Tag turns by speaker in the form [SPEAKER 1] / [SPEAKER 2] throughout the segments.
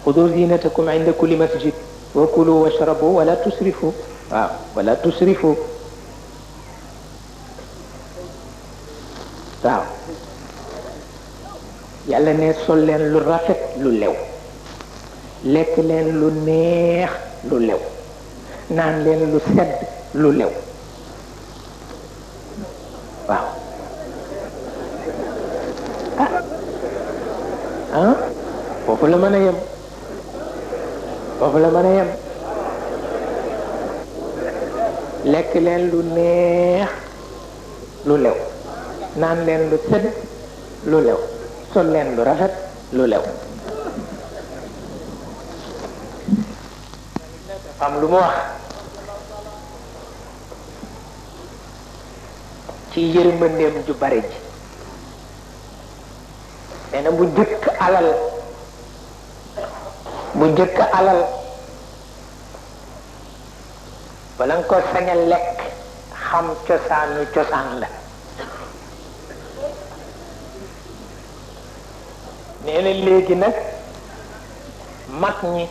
[SPEAKER 1] xudu zinatakum inda kulli masjid wa kulu washrabu wala tusrifu waaw wala tusrifu waaw yàlla ne sol leen lu rafet lu lew lekk leen lu neex lu lew naan leen lu sedd lu lew waaw foofu la mën a yem foofu la mën a yem lekk leen lu neex lu lew naan leen lu sedd lu lew sol leen lu rafet lu lew am lu mu wax ci yërmandeem ju bare ji nee na bu jëkk alal bala nga ko sañ a lekk xam cosaanu cosaan la nee na léegi nag mag ñi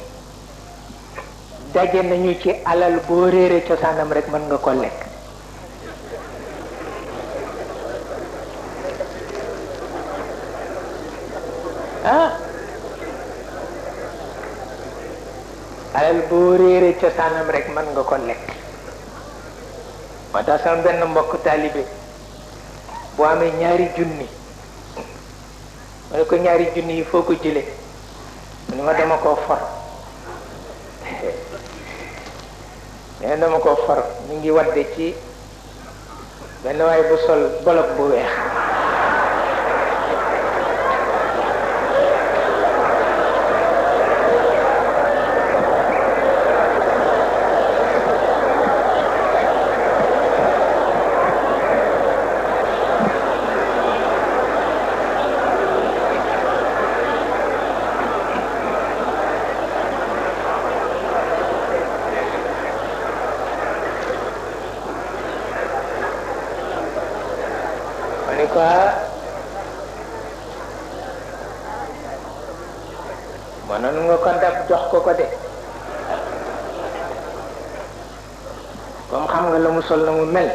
[SPEAKER 1] daje nañu ci alal boo réere cosaanam rek mën nga ko lekk alal boo réere cosaanam rek mën nga ko lekk moo tax sama benn mbokk taalibe bu amee ñaari junni ma ne ko ñaari junni yi foo ko jële mu ne ma dama koo for mais dama koo for mi ngi wadde ci benn waay bu sol bolok bu weex mënoon nga ko dab jox ko de comme xam nga la mu sol na mu mel